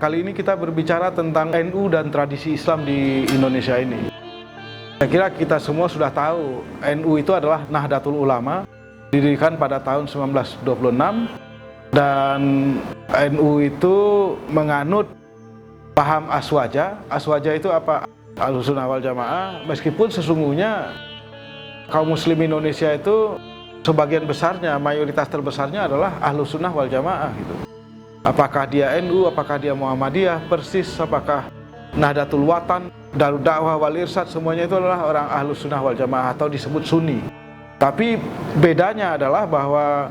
Kali ini kita berbicara tentang NU dan tradisi Islam di Indonesia ini. Saya kira kita semua sudah tahu NU itu adalah Nahdlatul Ulama, didirikan pada tahun 1926, dan NU itu menganut paham aswaja. Aswaja itu apa? Ahlussunnah wal Jamaah. Meskipun sesungguhnya kaum muslim Indonesia itu sebagian besarnya, mayoritas terbesarnya adalah Ahlussunnah wal Jamaah gitu. Apakah dia NU, apakah dia Muhammadiyah, Persis, apakah Nahdlatul Watan, Darud Da'wah wal Irsyad, semuanya itu adalah orang Ahlussunnah wal Jamaah atau disebut Sunni. Tapi bedanya adalah bahwa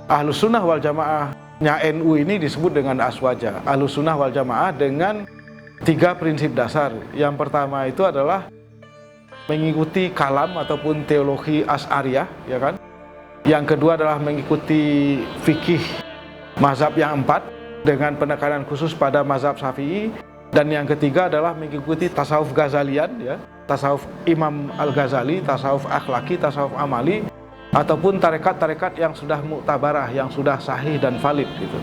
Ahlussunnah wal Jamaahnya NU ini disebut dengan aswaja. Ahlussunnah wal Jamaah dengan 3 prinsip dasar. Yang pertama itu adalah mengikuti kalam ataupun teologi Asy'ariyah, ya kan? Yang kedua adalah mengikuti fikih mazhab yang 4 dengan penekanan khusus pada mazhab Syafi'i, dan yang ketiga adalah mengikuti tasawuf Ghazalian, ya, tasawuf Imam Al-Ghazali, tasawuf akhlaki, tasawuf amali, ataupun tarekat-tarekat yang sudah muktabarah, yang sudah sahih dan valid gitu.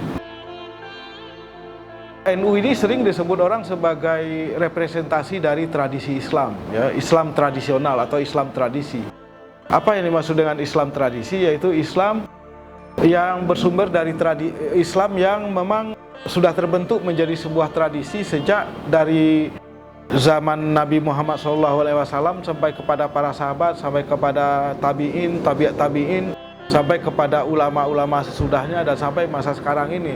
NU ini sering disebut orang sebagai representasi dari tradisi Islam, ya, Islam tradisional atau Islam tradisi. Apa yang dimaksud dengan Islam tradisi? Yaitu Islam yang bersumber dari Islam yang memang sudah terbentuk menjadi sebuah tradisi sejak dari zaman Nabi Muhammad SAW sampai kepada para sahabat, sampai kepada tabi'in, tabi'at tabi'in, sampai kepada ulama-ulama sesudahnya, dan sampai masa sekarang ini.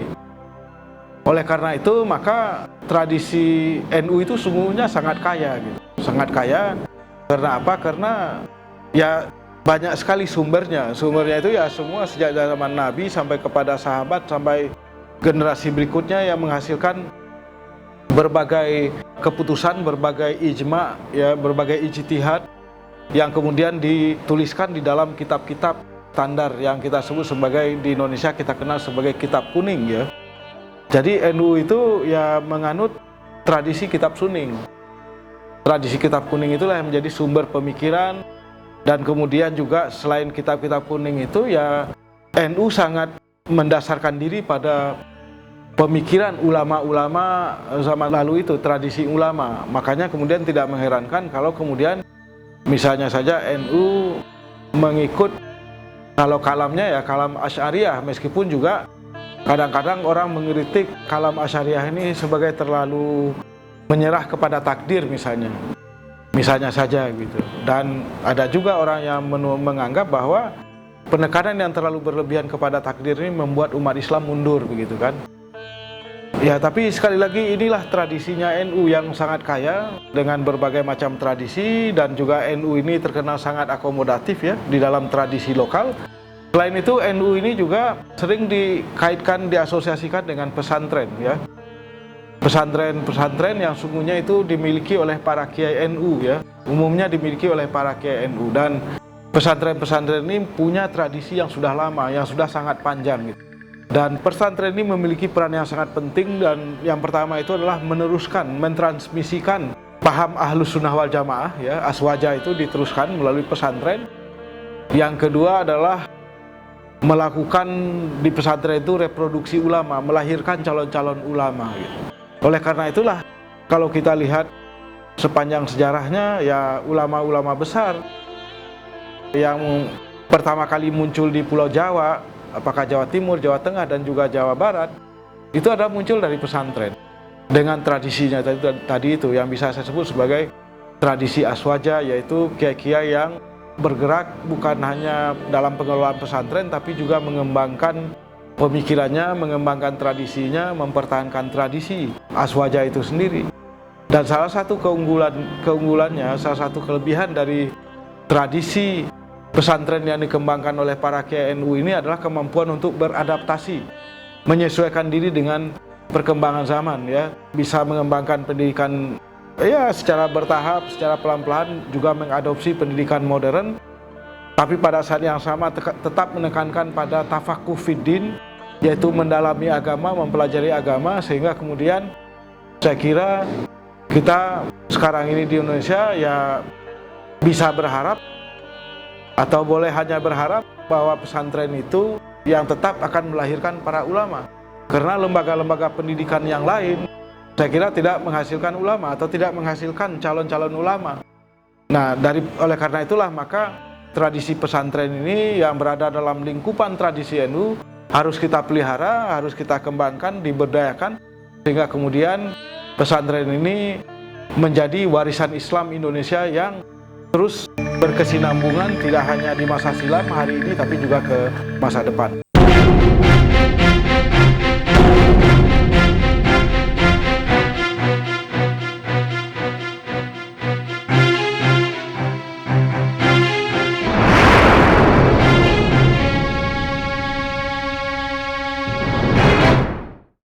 Oleh karena itu, maka tradisi NU itu sungguhnya sangat kaya gitu. Sangat kaya. Karena apa? Karena ya banyak sekali sumbernya. Sumbernya itu ya semua sejak zaman Nabi sampai kepada sahabat, sampai generasi berikutnya yang menghasilkan berbagai keputusan, berbagai ijma, ya, berbagai ijtihad yang kemudian dituliskan di dalam kitab-kitab standar yang kita sebut sebagai, di Indonesia kita kenal sebagai kitab kuning, ya. Jadi NU itu ya menganut tradisi kitab kuning. Tradisi kitab kuning itulah yang menjadi sumber pemikiran. Dan kemudian juga selain kitab-kitab kuning itu, ya NU sangat mendasarkan diri pada pemikiran ulama-ulama zaman lalu itu, tradisi ulama. Makanya kemudian tidak mengherankan kalau kemudian misalnya saja NU mengikut, kalau kalamnya ya kalam Asy'ariyah, meskipun juga kadang-kadang orang mengkritik kalam Asy'ariyah ini sebagai terlalu menyerah kepada takdir misalnya saja gitu. Dan ada juga orang yang menganggap bahwa penekanan yang terlalu berlebihan kepada takdir ini membuat umat Islam mundur begitu kan. Ya, tapi sekali lagi inilah tradisinya NU yang sangat kaya dengan berbagai macam tradisi, dan juga NU ini terkenal sangat akomodatif, ya, di dalam tradisi lokal. Selain itu, NU ini juga sering dikaitkan, diasosiasikan dengan pesantren, ya. Pesantren yang sungguhnya itu dimiliki oleh para kiai NU, ya. Umumnya dimiliki oleh para kiai NU, dan pesantren-pesantren ini punya tradisi yang sudah lama, yang sudah sangat panjang gitu. Dan pesantren ini memiliki peran yang sangat penting, dan yang pertama itu adalah meneruskan, mentransmisikan paham Ahlussunnah wal Jamaah, ya, aswaja itu diteruskan melalui pesantren. Yang kedua adalah melakukan di pesantren itu reproduksi ulama, melahirkan calon-calon ulama gitu. Oleh karena itulah kalau kita lihat sepanjang sejarahnya, ya ulama-ulama besar yang pertama kali muncul di Pulau Jawa, apakah Jawa Timur, Jawa Tengah, dan juga Jawa Barat, itu adalah muncul dari pesantren dengan tradisinya tadi itu yang bisa saya sebut sebagai tradisi aswaja, yaitu kiai-kiai yang bergerak bukan hanya dalam pengelolaan pesantren, tapi juga mengembangkan pemikirannya, mengembangkan tradisinya, mempertahankan tradisi aswaja itu sendiri. Dan salah satu keunggulannya, salah satu kelebihan dari tradisi pesantren yang dikembangkan oleh para kiai NU ini adalah kemampuan untuk beradaptasi, menyesuaikan diri dengan perkembangan zaman, ya, bisa mengembangkan pendidikan ya secara bertahap, secara pelan-pelan, juga mengadopsi pendidikan modern, tapi pada saat yang sama tetap menekankan pada tafaqquh fiddin, yaitu mendalami agama, mempelajari agama, sehingga kemudian saya kira kita sekarang ini di Indonesia ya bisa berharap, atau boleh hanya berharap, bahwa pesantren itu yang tetap akan melahirkan para ulama. Karena lembaga-lembaga pendidikan yang lain saya kira tidak menghasilkan ulama atau tidak menghasilkan calon-calon ulama. Nah, oleh karena itulah maka tradisi pesantren ini yang berada dalam lingkupan tradisi NU harus kita pelihara, harus kita kembangkan, diberdayakan, sehingga kemudian pesantren ini menjadi warisan Islam Indonesia yang terus berkesinambungan, tidak hanya di masa silam hari ini tapi juga ke masa depan.